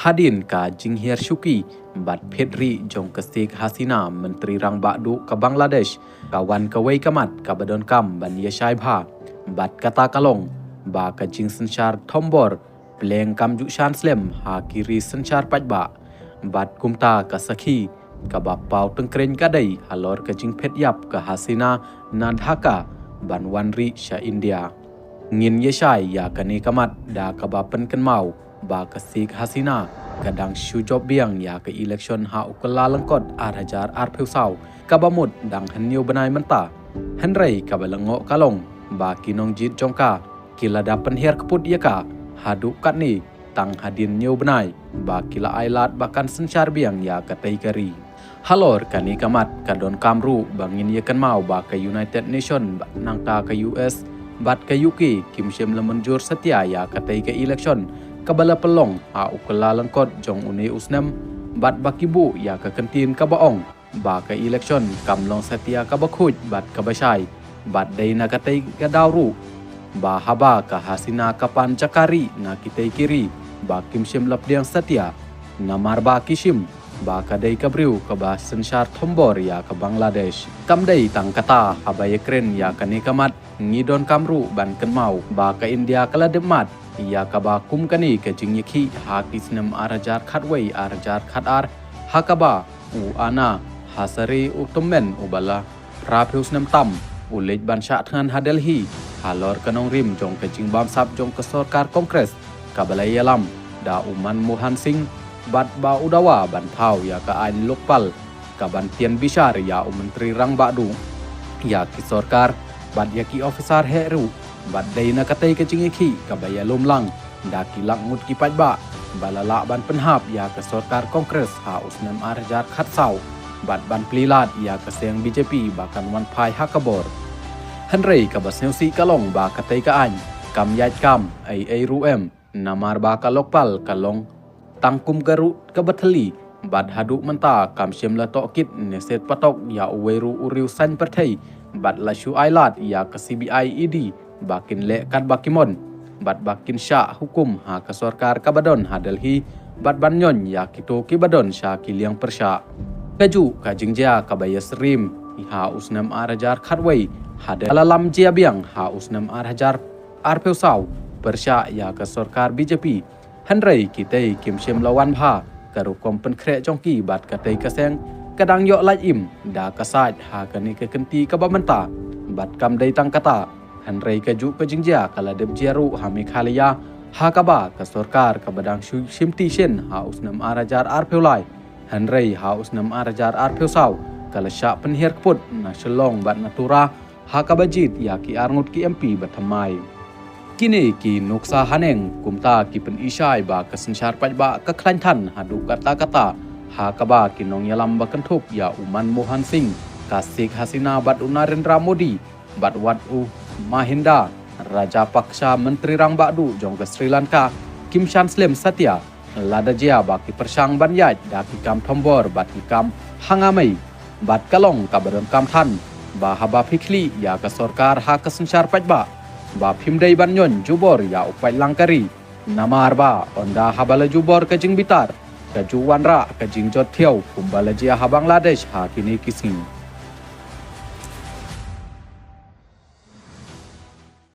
Hadin ka Jinghir Syuki bat Pedri jong kesik Hasina Menteri Rang Bakdu ke Bangladesh kawan kawai kamat ka badon kam ban Yeshai Bha bat kata kalong ba ka jing senchar Thombor pleng kam ju shan slem ha kiri senchar pajba bat kumta ka sakhi ka bapau tengkren kadai halor ka jing phet yap ka Hasina na Dhaka ban Wanri sha India ngin Yeshai ya kani kamat da ka bapen kan mau ba kesik Hasina kadang syujob biang ya ke election ha ukala lengkot arhajar arpeusau kabamut dang henyo benai menta henrei kabalengok kalong ba kinong jit jongka kila dapen her keput yaka hadu kat ni tang hadin nyo benai ba kila ailat bahkan sencar biang ya ke taikari halor kani kamat kadon kamru bangin yakan mau ba ke United Nation nangka ke US bat ke UK kim shem lemenjur setia ya ke taika election kabala pelong ha ukala lengkot jong uni usnem bat bakibu ya ke kentin kabaong ba ke election kamlong setia kabakhuj bat kabashai bat daina katai gadawru ba haba ka Hasina kapan cakari na kitai kiri ba kimshim lapdiang setia namar ba kishim ba kadai kabriu ka ba senshar Thombor ya ke Bangladesh kamdai tang kata habaya kren ya kani kamat ngidon kamru ban kenmau ba ke India kala demat ia kaba kum kani ke jingyaki ha kisnem arajar khatwei arajar khatar hakaba u ana hasari utumen ubala raphusnem tam ulej bansha than hadelhi halor kanong rim jong ke jingbam sap jong ke sarkar kongres kabalai alam da uman Mohan Singh bat ba udawa ban phau ya ka ain lokpal kaban tian bishar ya menteri Rang Bakdu ya ki sarkar bat ya ki officer heru bat daina katai ke jingyaki kabaya lumlang da kilak ngut ki pajba balala ban penhap ya ke sarkar kongres ha usnem arjar khatsau bat ban plilat ya ke seng BJP bahkan wan phai hakabor henrei ka basneusi kalong ba katai ka an kam yat kam ai ruem namar ba ka lokpal kalong tangkum garu ka bathali bat hadu menta kam shemla tokit neset patok ya uweru uriu san perthai bat lashu ailat ya ke CBI ED bakin lekat bakimon bat bakin sya hukum ha ke sarkar kabadon ha Delhi bat banyon ya kito kibadon sya kiliang persya kaju kajingja kabaya serim ha usnam arajar khatwei ha dalam jia biang ha usnam arajar arpeusau persya ya ke sarkar BJP henrei kitai kimshem lawan bha karu kompen kre jongki bat katai kaseng kadang yok laj im da kasaj ha kani ke kenti kabamenta bat kam dai tang kata henrei kaju kajingja kala deb jiaru ha Meghalaya ha kaba ka sarkar ka badang shimti shen ha usnam arajar arpeulai henrei ha usnam arajar arpeusau kala sya penher kput na shelong bat natura ha kabajit ya ki arngut ki MP bathamai kini ki nuksa haneng kumta ki pen ishai ba ka senchar pajba ka khlantan hadu kata ha kaba ki nong yalam ba kentup ya uman Mohan Singh kasik Hasina bat Narendra Modi bat wat Mahinda Raja Paksha Menteri Rang Bakdu jong ke Sri Lanka Kim Shan Slem Satya lada jia baki persang banyaj daki kam Thombor bat kam hangamai bat kalong kabadon kam than ba haba phikli ya ke sarkar ha ke senchar pajba ba phimdai banyon jubor ya upai langkari namar ba onda habala jubor ke jing bitar ke juwanra ke jing jot thiau kumbala jia ha Bangladesh ha kini kising